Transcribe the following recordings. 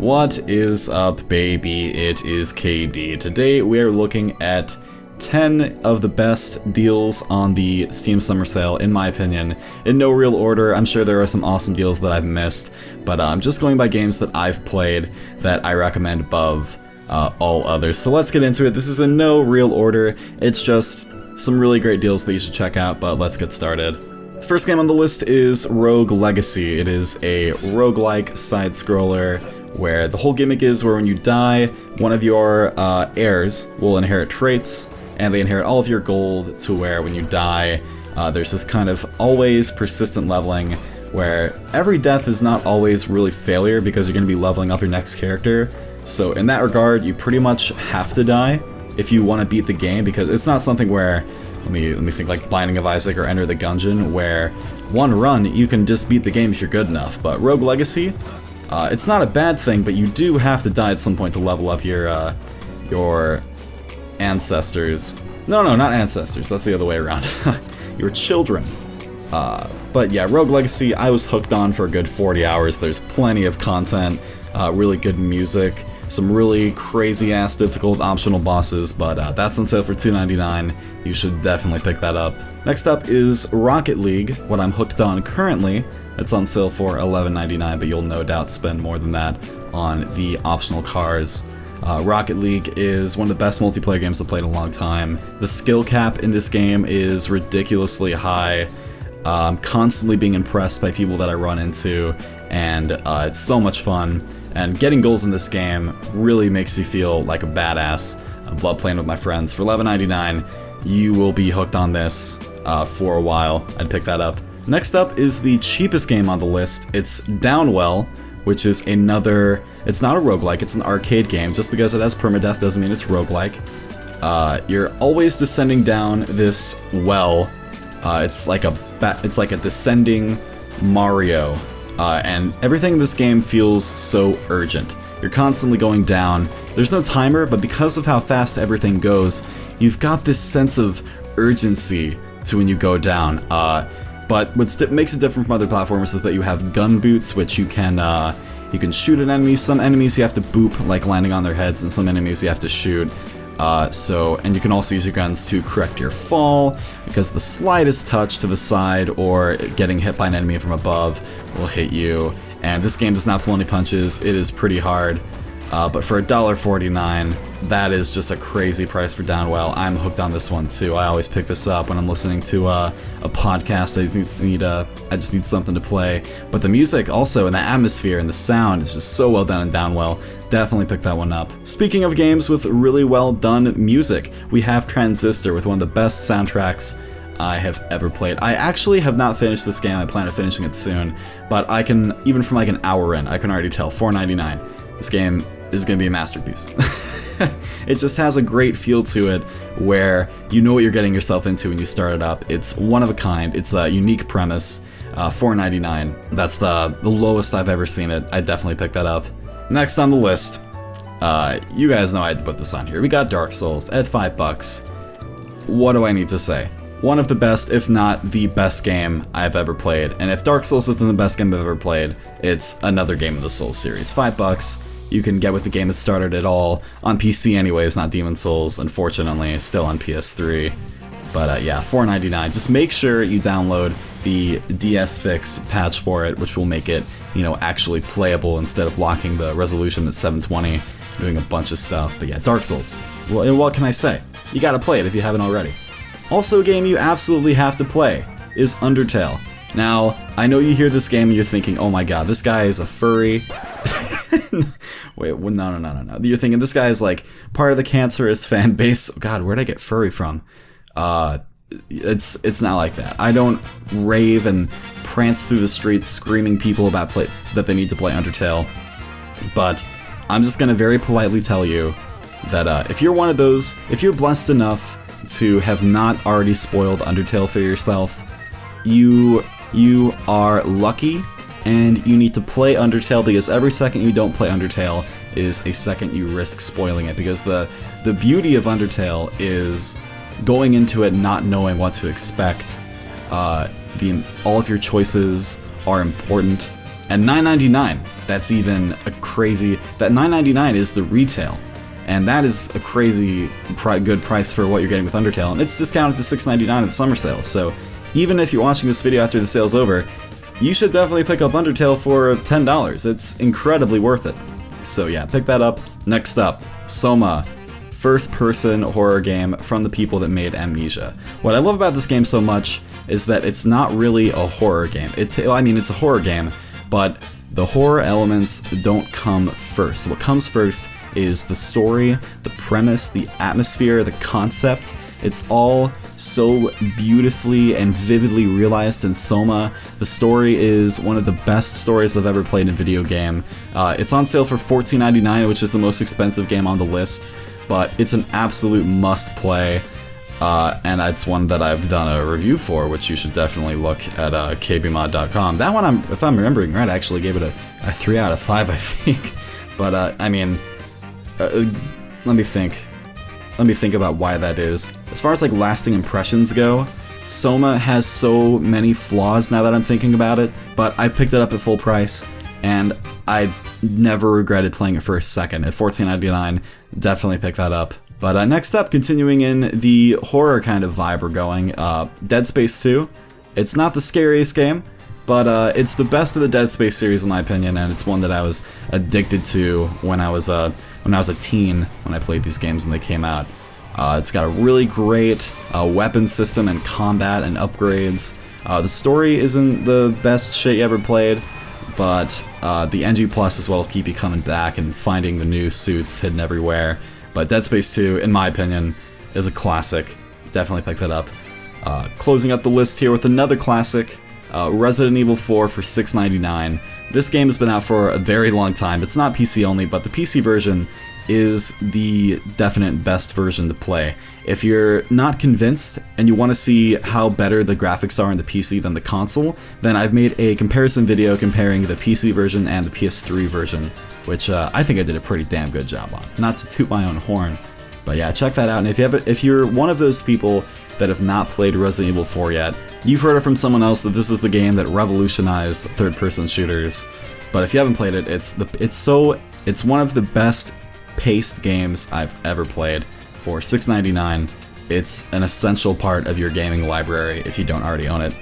What is up, baby? It is KD. Today we are looking at 10 of the best deals on the Steam Summer Sale, in my opinion. In no real order, I'm sure there are some awesome deals that I've missed, but I'm just going by games that I've played that I recommend above all others. So let's get into it. This is in no real order, it's just some really great deals that you should check out, but let's get started. First game on the list is Rogue Legacy. It is a roguelike side-scroller where the whole gimmick is where when you die, one of your heirs will inherit traits, and they inherit all of your gold to where when you die, there's this kind of always persistent leveling where every death is not always really failure because you're going to be leveling up your next character. So in that regard, you pretty much have to die if you want to beat the game, because it's not something where, let me think, like Binding of Isaac or Enter the Gungeon, where one run you can just beat the game if you're good enough. But Rogue Legacy, it's not a bad thing, but you do have to die at some point to level up your ancestors. No, not ancestors, that's the other way around. Your children. But yeah, Rogue Legacy, I was hooked on for a good 40 hours. There's plenty of content, really good music, some really crazy-ass difficult optional bosses, but that's on sale for $2.99. You should definitely pick that up. Next up is Rocket League, what I'm hooked on currently. It's on sale for $11.99, but you'll no doubt spend more than that on the optional cars. Rocket League is one of the best multiplayer games I've played in a long time. The skill cap in this game is ridiculously high. I'm constantly being impressed by people that I run into, and it's so much fun. And getting goals in this game really makes you feel like a badass. I love playing with my friends. For $11.99, you will be hooked on this for a while. I'd pick that up. Next up is the cheapest game on the list. It's Downwell, which is another, it's not a roguelike, it's an arcade game. Just because it has permadeath doesn't mean it's roguelike. You're always descending down this well. It's like a descending Mario, and everything in this game feels so urgent. You're constantly going down. There's no timer, but because of how fast everything goes, you've got this sense of urgency to when you go down. But what makes it different from other platformers is that you have gun boots, which you can shoot at enemies. Some enemies you have to boop, like landing on their heads, and some enemies you have to shoot. And you can also use your guns to correct your fall, because the slightest touch to the side or getting hit by an enemy from above will hit you. And this game does not pull any punches. It is pretty hard. But for $1.49, that is just a crazy price for Downwell. I'm hooked on this one too. I always pick this up when I'm listening to a podcast. I just need something to play. But the music also, and the atmosphere and the sound is just so well done in Downwell. Definitely pick that one up. Speaking of games with really well done music, we have Transistor with one of the best soundtracks I have ever played. I actually have not finished this game. I plan on finishing it soon, but I can, even from like an hour in, I can already tell. $4.99. This game is going to be a masterpiece. It just has a great feel to it where you know what you're getting yourself into when you start it up. It's one of a kind. It's a unique premise. $4.99. That's the lowest I've ever seen it. I'd definitely pick that up. Next on the list, you guys know I had to put this on here. We got Dark Souls at $5. What do I need to say? One of the best, if not the best game I've ever played. And if Dark Souls isn't the best game I've ever played, it's another game in the Souls series. $5. You can get with the game that started it all. On PC anyways, not Demon Souls, unfortunately, still on PS3. But yeah, $4.99. Just make sure you download the DS Fix patch for it, which will make it, actually playable instead of locking the resolution at 720, doing a bunch of stuff. But yeah, Dark Souls. Well, what can I say? You gotta play it if you haven't already. Also, a game you absolutely have to play is Undertale. Now, I know you hear this game and you're thinking, oh my god, this guy is a furry. Wait, well, no. You're thinking this guy is like part of the cancerous fan base. Oh god, where'd I get furry from? It's not like that. I don't rave and prance through the streets screaming people about that they need to play Undertale. But I'm just gonna very politely tell you that if you're one of those, if you're blessed enough to have not already spoiled Undertale for yourself, you are lucky, and you need to play Undertale, because every second you don't play Undertale is a second you risk spoiling it, because the beauty of Undertale is going into it not knowing what to expect. All of your choices are important, And $9.99, that's even a crazy, that $9.99 is the retail. And that is a crazy good price for what you're getting with Undertale, and it's discounted to $6.99 at the summer sale. So even if you're watching this video after the sale's over, you should definitely pick up Undertale for $10. It's incredibly worth it. So yeah, pick that up. Next up, Soma. First-person horror game from the people that made Amnesia. What I love about this game so much is that it's not really a horror game. I mean, it's a horror game, but the horror elements don't come first. What comes first is the story, the premise, the atmosphere, the concept. It's all so beautifully and vividly realized in Soma. The story is one of the best stories I've ever played in a video game. It's on sale for $14.99, which is the most expensive game on the list, but it's an absolute must-play, and it's one that I've done a review for, which you should definitely look at kbmod.com. That one, if I'm remembering right, I actually gave it a 3 out of 5, I think. But, I mean, let me think about why that is. As far as like lasting impressions go, Soma has so many flaws now that I'm thinking about it, but I picked it up at full price, and I never regretted playing it for a second. At $14.99, definitely pick that up. But next up, continuing in the horror kind of vibe we're going, Dead Space 2. It's not the scariest game, but it's the best of the Dead Space series in my opinion, and it's one that I was addicted to when I was a teen, when I played these games when they came out. It's got a really great weapon system and combat and upgrades. The story isn't the best shit you ever played, but the NG Plus as well will keep you coming back and finding the new suits hidden everywhere. But Dead Space 2, in my opinion, is a classic. Definitely pick that up. Closing up the list here with another classic, Resident Evil 4 for $6.99. This game has been out for a very long time. It's not PC only, but the PC version is the definite best version to play. If you're not convinced and you want to see how better the graphics are in the PC than the console, then I've made a comparison video comparing the PC version and the PS3 version, which I think I did a pretty damn good job on. Not to toot my own horn, but yeah, check that out. And if you're one of those people that have not played Resident Evil 4 yet, you've heard it from someone else that this is the game that revolutionized third-person shooters. But if you haven't played it, it's one of the best paced games I've ever played. For $6.99, it's an essential part of your gaming library if you don't already own it.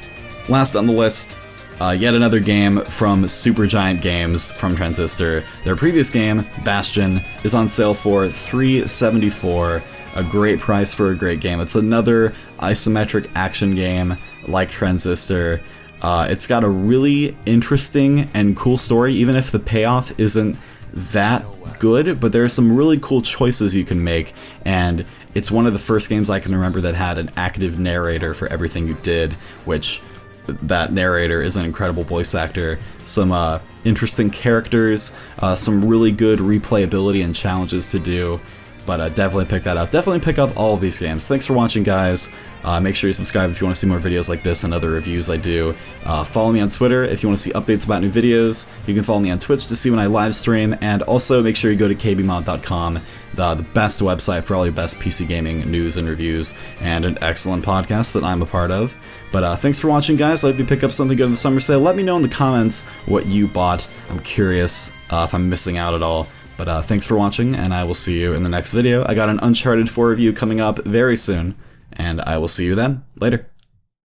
Last on the list, yet another game from Supergiant Games from Transistor. Their previous game, Bastion, is on sale for $3.74. A great price for a great game. It's another isometric action game like Transistor. It's got a really interesting and cool story, even if the payoff isn't that good, but there are some really cool choices you can make, and it's one of the first games I can remember that had an active narrator for everything you did, which that narrator is an incredible voice actor, some interesting characters, some really good replayability and challenges to do. But definitely pick that up. Definitely pick up all of these games. Thanks for watching, guys. Make sure you subscribe if you want to see more videos like this and other reviews I do. Follow me on Twitter if you want to see updates about new videos. You can follow me on Twitch to see when I live stream. And also make sure you go to kbmod.com, the best website for all your best PC gaming news and reviews, and an excellent podcast that I'm a part of. But thanks for watching, guys. I hope you pick up something good in the summer sale. Let me know in the comments what you bought. I'm curious if I'm missing out at all. But thanks for watching, and I will see you in the next video. I got an Uncharted 4 review coming up very soon, and I will see you then. Later.